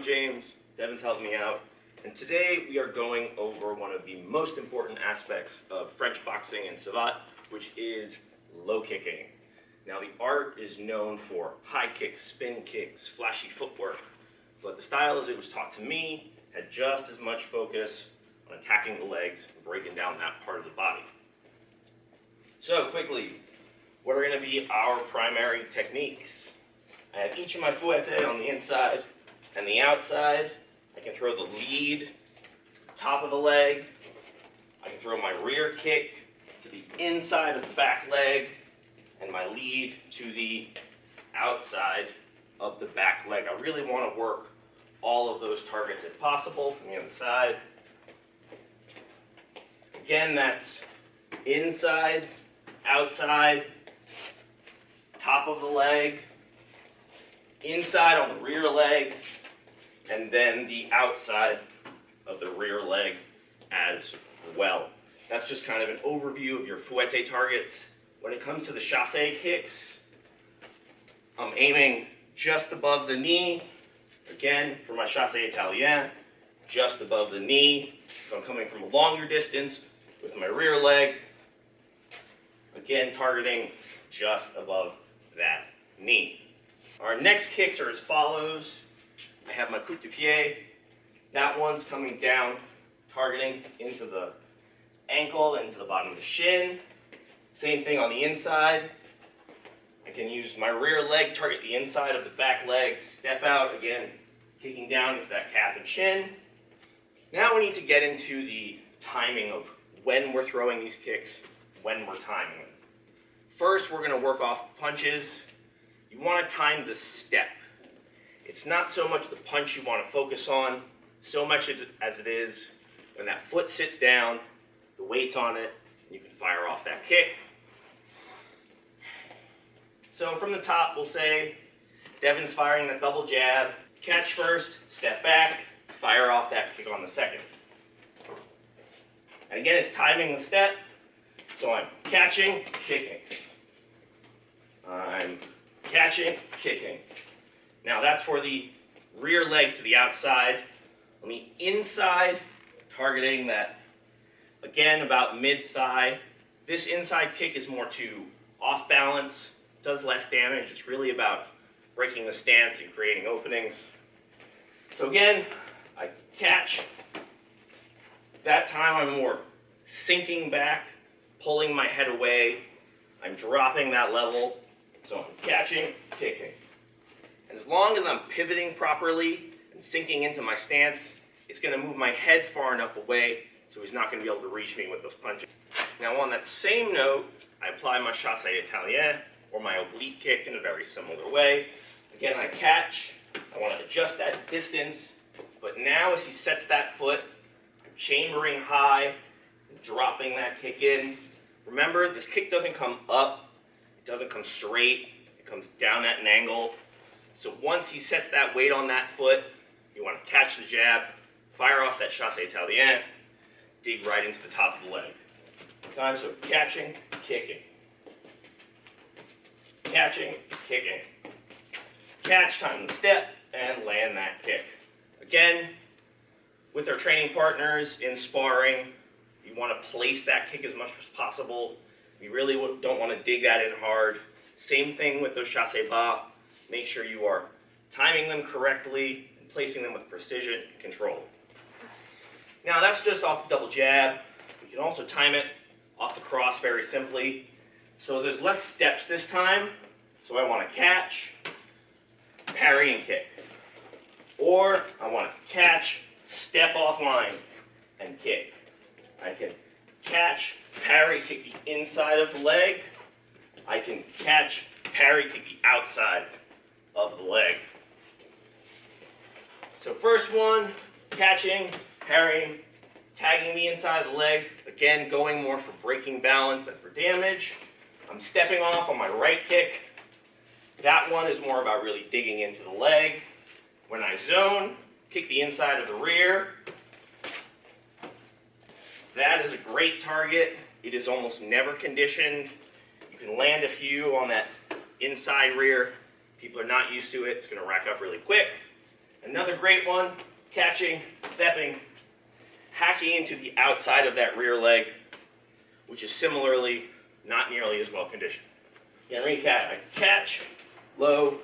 I'm James, Devin's helping me out, and today we are going over one of the most important aspects of French boxing and savate, which is low kicking. Now the art is known for high kicks, spin kicks, flashy footwork, but the style as it was taught to me had just as much focus on attacking the legs and breaking down that part of the body. So quickly, what are going to be our primary techniques? I have each of my fouettes on the inside and the outside. I can throw the lead to the top of the leg. I can throw my rear kick to the inside of the back leg and my lead to the outside of the back leg. I really want to work all of those targets if possible from the other side. Again, that's inside, outside, top of the leg, inside on the rear leg, and then the outside of the rear leg as well. That's just kind of an overview of your fouette targets. When it comes to the chasse kicks, I'm aiming just above the knee. Again, for my chasse italien, just above the knee. So I'm coming from a longer distance with my rear leg. Again, targeting just above that knee. Our next kicks are as follows. I have my coup de pied. That one's coming down, targeting into the ankle and to the bottom of the shin. Same thing on the inside. I can use my rear leg, target the inside of the back leg, step out, again, kicking down into that calf and shin. Now we need to get into the timing of when we're throwing these kicks, when we're timing them. First, we're going to work off punches. You want to time the step. It's not so much the punch you want to focus on, so much as it is when that foot sits down, the weight's on it, and you can fire off that kick. So from the top, we'll say Devin's firing the double jab, catch first, step back, fire off that kick on the second. And again, it's timing the step, so I'm catching, kicking. I'm catching, kicking. Now that's for the rear leg to the outside. On the inside, targeting that, again, about mid-thigh. This inside kick is more to off balance, does less damage. It's really about breaking the stance and creating openings. So again, I catch. That time I'm more sinking back, pulling my head away. I'm dropping that level. So I'm catching, kicking. And as long as I'm pivoting properly and sinking into my stance, it's going to move my head far enough away so he's not going to be able to reach me with those punches. Now on that same note, I apply my chasse italien or my oblique kick in a very similar way. Again, I catch. I want to adjust that distance, but now as he sets that foot, I'm chambering high, and dropping that kick in. Remember, this kick doesn't come up. It doesn't come straight, it comes down at an angle. So once he sets that weight on that foot, you want to catch the jab, fire off that chasse italien, dig right into the top of the leg. So catching, kicking. Catching, kicking. Catch, time the step, and land that kick. Again, with our training partners in sparring, you want to place that kick as much as possible. You really don't want to dig that in hard. Same thing with those chasse bas. Make sure you are timing them correctly and placing them with precision and control. Now that's just off the double jab. You can also time it off the cross very simply. So there's less steps this time. So I want to catch, parry and kick. Or I want to catch, step offline, and kick. I can catch, parry, kick the inside of the leg. I can catch, parry, kick the outside of the leg. So first one, catching, parrying, tagging the inside of the leg. Again, going more for breaking balance than for damage. I'm stepping off on my right kick. That one is more about really digging into the leg. When I zone, kick the inside of the rear. That is a great target. It is almost never conditioned. You can land a few on that inside rear. People are not used to it. It's going to rack up really quick. Another great one, catching, stepping, hacking into the outside of that rear leg, which is similarly not nearly as well conditioned. Again, recap, I catch, low,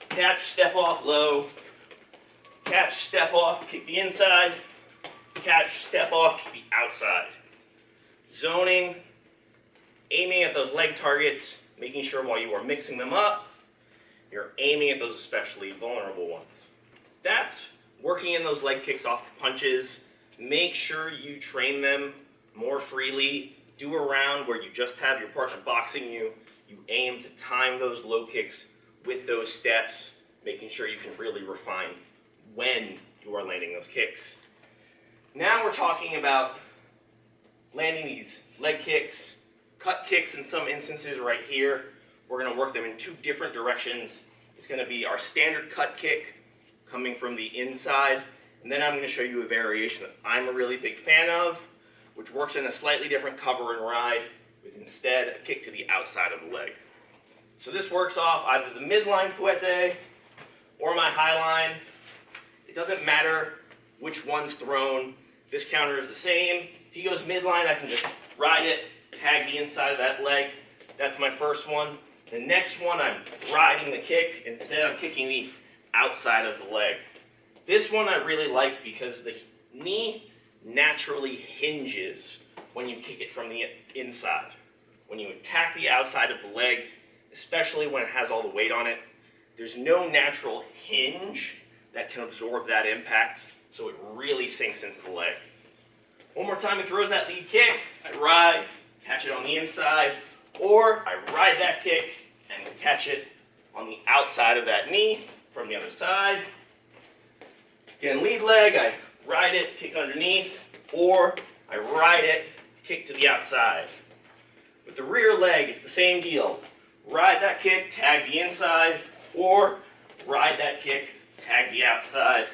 catch, step off, low, catch, step off, kick the inside, catch, step off, kick the outside. Zoning, aiming at those leg targets, making sure while you are mixing them up, you're aiming at those especially vulnerable ones. That's working in those leg kicks off punches. Make sure you train them more freely. Do a round where you just have your partner boxing you. You aim to time those low kicks with those steps, making sure you can really refine when you are landing those kicks. Now we're talking about landing these leg kicks, cut kicks in some instances right here. We're going to work them in two different directions. It's going to be our standard cut kick coming from the inside, and then I'm going to show you a variation that I'm a really big fan of, which works in a slightly different cover and ride with instead a kick to the outside of the leg. So this works off either the midline fouette or my high line. It doesn't matter which one's thrown. This counter is the same. If he goes midline, I can just ride it, tag the inside of that leg. That's my first one. The next one, I'm riding the kick. Instead, I'm kicking the outside of the leg. This one I really like because the knee naturally hinges when you kick it from the inside. When you attack the outside of the leg, especially when it has all the weight on it, there's no natural hinge that can absorb that impact, so it really sinks into the leg. One more time, he throws that lead kick, I ride, catch it on the inside, or I ride that kick and catch it on the outside of that knee from the other side. Again, lead leg, I ride it, kick underneath, or I ride it, kick to the outside. With the rear leg, it's the same deal. Ride that kick, tag the inside, or ride that kick, tag the outside.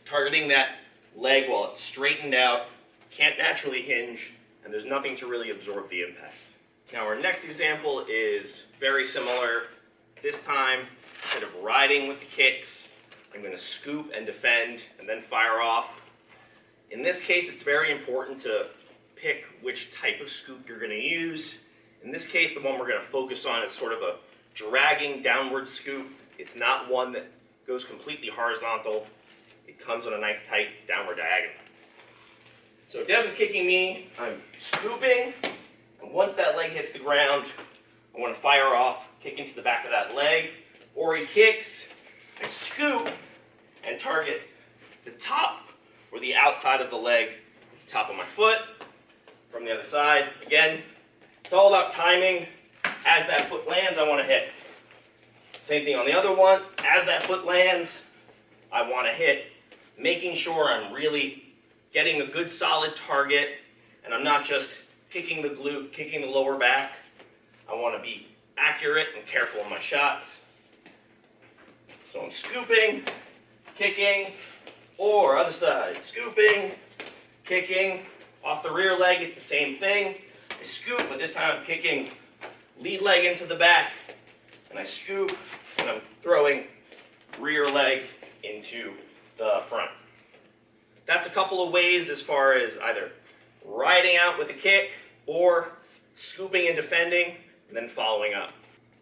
Targeting that leg while it's straightened out, can't naturally hinge, and there's nothing to really absorb the impact. Now our next example is very similar. This time, instead of riding with the kicks, I'm going to scoop and defend and then fire off. In this case, it's very important to pick which type of scoop you're going to use. In this case, the one we're going to focus on is sort of a dragging downward scoop. It's not one that goes completely horizontal. It comes on a nice tight downward diagonal. So Devin's kicking me, I'm scooping, and once that leg hits the ground, I want to fire off, kick into the back of that leg, or he kicks, I scoop, and target the top or the outside of the leg, the top of my foot. From the other side, again, it's all about timing. As that foot lands, I want to hit. Same thing on the other one. As that foot lands, I want to hit, making sure I'm really getting a good solid target, and I'm not just kicking the glute, kicking the lower back. I want to be accurate and careful in my shots. So I'm scooping, kicking, or other side, scooping, kicking. Off the rear leg, it's the same thing. I scoop, but this time I'm kicking lead leg into the back, and I scoop, and I'm throwing rear leg into the front. That's a couple of ways as far as either riding out with a kick or scooping and defending and then following up.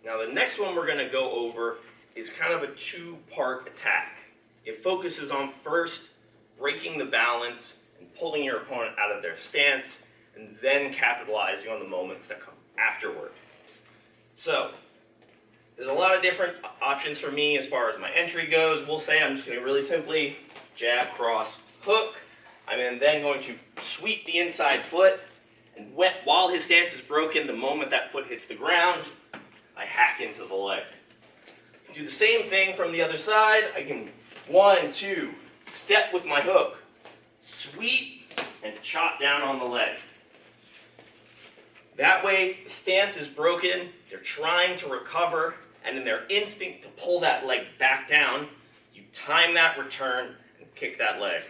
Now the next one we're going to go over is kind of a two-part attack. It focuses on first breaking the balance and pulling your opponent out of their stance and then capitalizing on the moments that come afterward. So there's a lot of different options for me as far as my entry goes. We'll say I'm just going to really simply jab, cross, hook. I'm then going to sweep the inside foot, and while his stance is broken, the moment that foot hits the ground, I hack into the leg. Do the same thing from the other side. I can 1, 2, step with my hook, sweep, and chop down on the leg. That way, the stance is broken, they're trying to recover, and in their instinct to pull that leg back down, you time that return and kick that leg.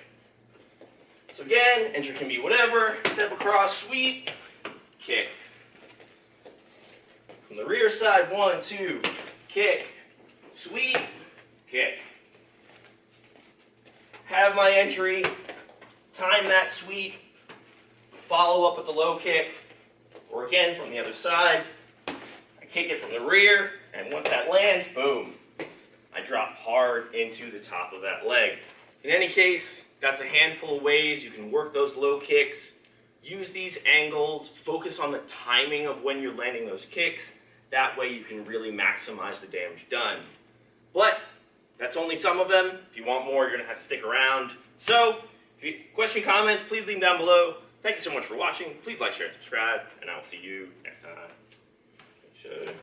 So again, entry can be whatever, step across, sweep, kick. From the rear side, 1, 2, kick, sweep, kick. have my entry, time that sweep, follow up with the low kick, or again from the other side, I kick it from the rear, and once that lands, boom, I drop hard into the top of that leg. In any case, that's a handful of ways you can work those low kicks. Use these angles, focus on the timing of when you're landing those kicks. That way you can really maximize the damage done. But that's only some of them. If you want more, you're going to have to stick around. So, if you have questions, comments, please leave them down below. Thank you so much for watching. Please like, share, and subscribe, and I will see you next time.